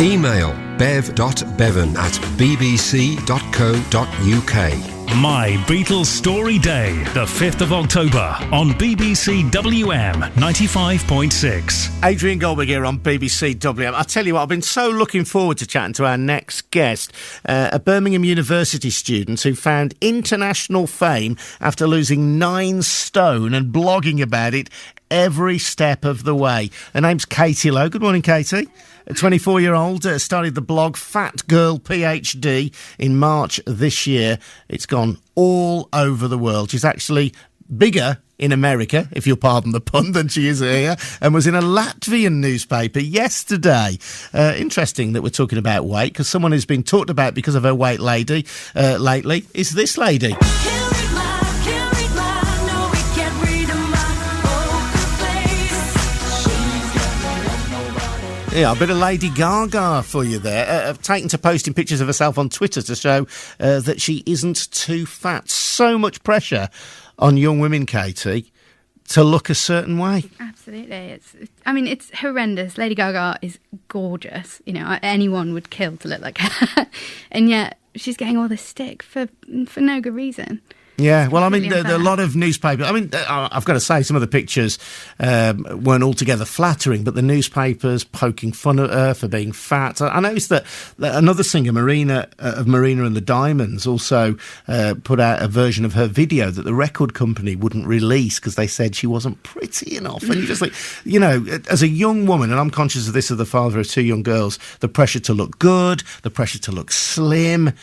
Email bev.bevan@bbc.co.uk. My Beatles Story Day, the 5th of October on BBC WM 95.6. Adrian Goldberg here on BBC WM. I tell you what, I've been so looking forward to chatting to our next guest, a Birmingham University student who found international fame after losing 9 stone and blogging about it every step of the way. Her name's Katie Lowe. Good morning, Katie. A 24-year-old started the blog Fat Girl PhD in March this year. It's gone all over the world. She's actually bigger in America, if you'll pardon the pun, than she is here, and was in a Latvian newspaper yesterday. Interesting that we're talking about weight, because someone who's been talked about because of her weight lately is this lady. Yeah, a bit of Lady Gaga for you there. Taken to posting pictures of herself on Twitter to show that she isn't too fat. So much pressure on young women, Katie, to look a certain way. Absolutely. It's horrendous. Lady Gaga is gorgeous. You know, anyone would kill to look like her. And yet she's getting all this stick for no good reason. Yeah, well, I mean, there are a lot of newspapers. I mean, I've got to say, some of the pictures weren't altogether flattering, but the newspapers poking fun at her for being fat. I noticed that another singer, Marina and the Diamonds, also put out a version of her video that the record company wouldn't release because they said she wasn't pretty enough. And you just like, you know, as a young woman, and I'm conscious of this as the father of 2 young girls, the pressure to look good, the pressure to look slim.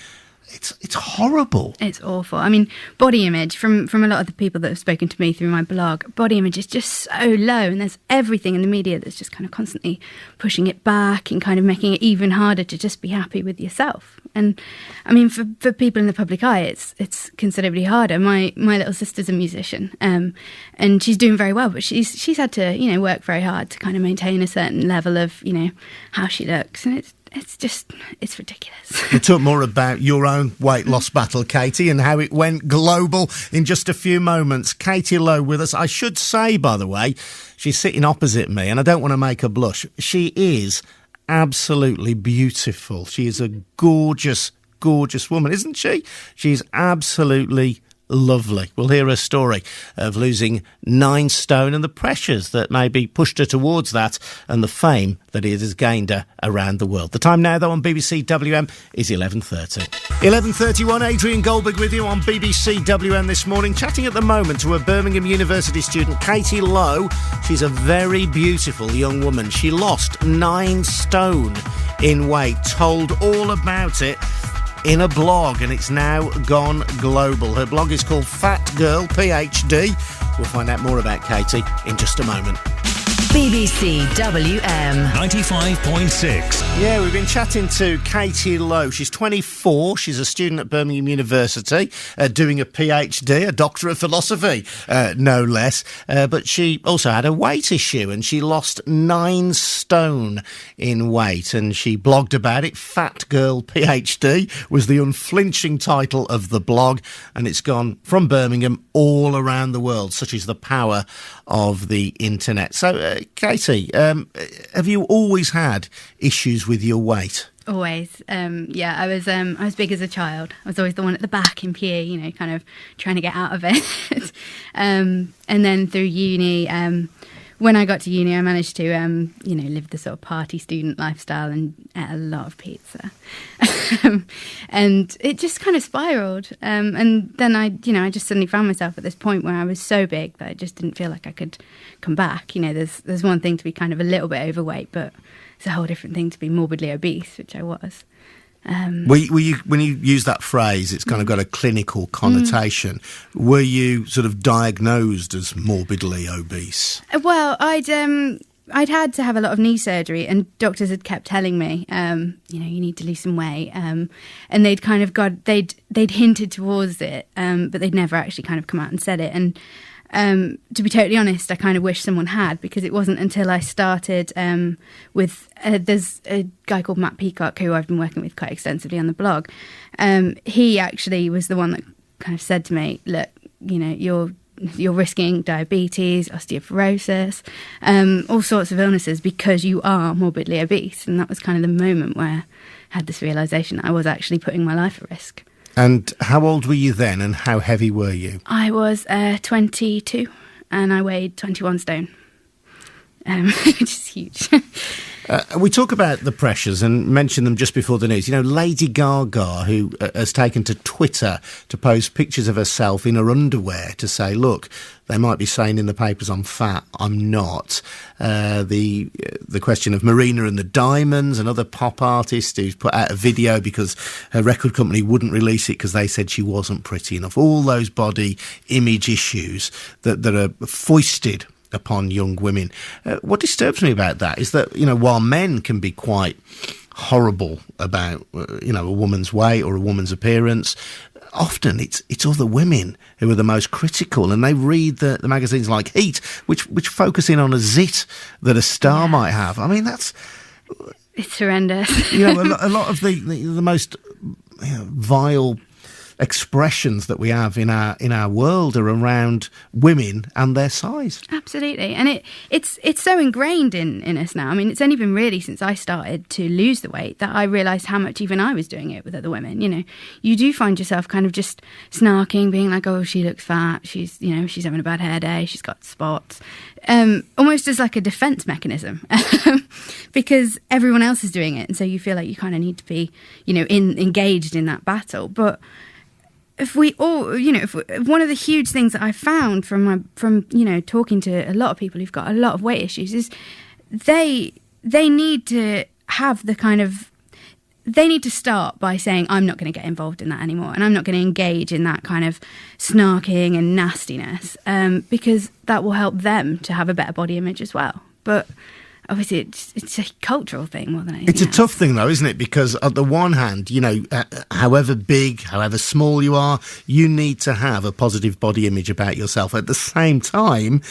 It's horrible. It's awful. I mean, body image, from a lot of the people that have spoken to me through my blog, body image is just so low, and there's everything in the media that's just kind of constantly pushing it back and kind of making it even harder to just be happy with yourself. And I mean, for people in the public eye, it's considerably harder. My little sister's a musician, and she's doing very well, but she's had to, you know, work very hard to kind of maintain a certain level of, you know, how she looks, and it's ridiculous. We'll talk more about your own weight loss battle, Katie, and how it went global in just a few moments. Katie Lowe with us. I should say, by the way, she's sitting opposite me, and I don't want to make her blush. She is absolutely beautiful. She is a gorgeous, gorgeous woman, isn't she? She's absolutely lovely. We'll hear her story of losing 9 stone and the pressures that maybe pushed her towards that, and the fame that it has gained her around the world. The time now, though, on BBC WM is 11:30. 11:31, Adrian Goldberg with you on BBC WM this morning, chatting at the moment to a Birmingham University student, Katie Lowe. She's a very beautiful young woman. She lost 9 stone in weight, told all about it in a blog, and it's now gone global. Her blog is called Fat Girl PhD. We'll find out more about Katie in just a moment. BBC WM 95.6. Yeah, we've been chatting to Katie Lowe. She's 24. She's a student at Birmingham University, doing a PhD, a Doctor of Philosophy, no less. But she also had a weight issue, and she lost 9 stone in weight, and she blogged about it. Fat Girl PhD was the unflinching title of the blog, and it's gone from Birmingham all around the world. Such is the power of the internet. So, Katie, have you always had issues with your weight? Always. Yeah, I was big as a child. I was always the one at the back in PE, you know, kind of trying to get out of it. And then through uni, when I got to uni, I managed to, you know, live the sort of party student lifestyle and ate a lot of pizza. And it just kind of spiraled. And then I just suddenly found myself at this point where I was so big that I just didn't feel like I could come back. You know, there's one thing to be kind of a little bit overweight, but it's a whole different thing to be morbidly obese, which I was. Were you, when you use that phrase, it's kind of got a clinical connotation. Were you sort of diagnosed as morbidly obese? Well, I'd had to have a lot of knee surgery, and doctors had kept telling me, you know, you need to lose some weight, and they'd kind of they'd hinted towards it, but they'd never actually kind of come out and said it. And to be totally honest, I kind of wish someone had, because it wasn't until I started with there's a guy called Matt Peacock who I've been working with quite extensively on the blog. He actually was the one that kind of said to me, look, you know, you're risking diabetes, osteoporosis, all sorts of illnesses because you are morbidly obese. And that was kind of the moment where I had this realisation that I was actually putting my life at risk. And how old were you then, and how heavy were you? I was 22 and I weighed 21 stone, which is huge. We talk about the pressures and mention them just before the news. You know, Lady Gaga, who has taken to Twitter to post pictures of herself in her underwear to say, look, they might be saying in the papers I'm fat, I'm not. The question of Marina and the Diamonds, another pop artist who's put out a video because her record company wouldn't release it because they said she wasn't pretty enough. All those body image issues that are foisted upon young women. What disturbs me about that is that, you know, while men can be quite horrible about, a woman's weight or a woman's appearance, often it's other women who are the most critical, and they read the magazines like Heat, which focus in on a zit that a star might have. I mean, It's horrendous. a lot of the most vile expressions that we have in our world are around women and their size. Absolutely. And it's so ingrained in us now. I mean, it's only been really since I started to lose the weight that I realised how much even I was doing it with other women. You know, you do find yourself kind of just snarking, being like, oh, she looks fat, she's having a bad hair day, she's got spots. Almost as like a defence mechanism because everyone else is doing it. And so you feel like you kind of need to be, engaged in that battle. But if we all, if one of the huge things that I found from talking to a lot of people who've got a lot of weight issues is they need to have they need to start by saying, I'm not going to get involved in that anymore, and I'm not going to engage in that kind of snarking and nastiness, because that will help them to have a better body image as well. But obviously, it's a cultural thing more than anything It's a else. tough thing, though, isn't it? Because on the one hand, however big, however small you are, you need to have a positive body image about yourself. At the same time,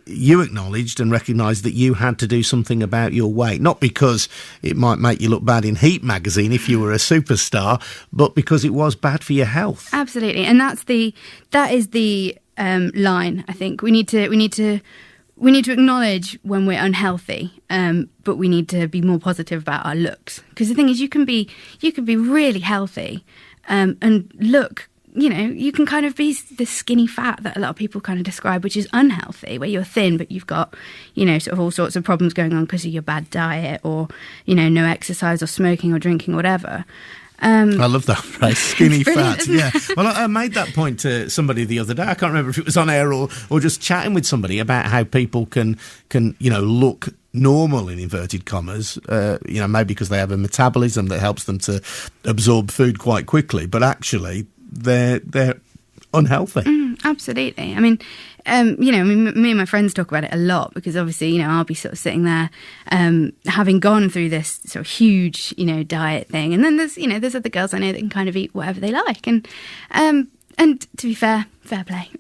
you acknowledged and recognised that you had to do something about your weight. Not because it might make you look bad in Heat magazine if you were a superstar, but because it was bad for your health. Absolutely. And that is the line, I think. We need to acknowledge when we're unhealthy, but we need to be more positive about our looks. Because the thing is, you can be really healthy and look, you can kind of be the skinny fat that a lot of people kind of describe, which is unhealthy, where you're thin, but you've got, sort of all sorts of problems going on because of your bad diet or, no exercise or smoking or drinking or whatever. I love that phrase, skinny fat. Isn't it? Yeah. Well, I made that point to somebody the other day. I can't remember if it was on air or just chatting with somebody about how people can look normal in inverted commas, maybe because they have a metabolism that helps them to absorb food quite quickly, but actually they're unhealthy. Absolutely. I mean, me and my friends talk about it a lot because obviously, I'll be sort of sitting there having gone through this sort of huge, diet thing. And then there's other girls I know that can kind of eat whatever they like. And to be fair play.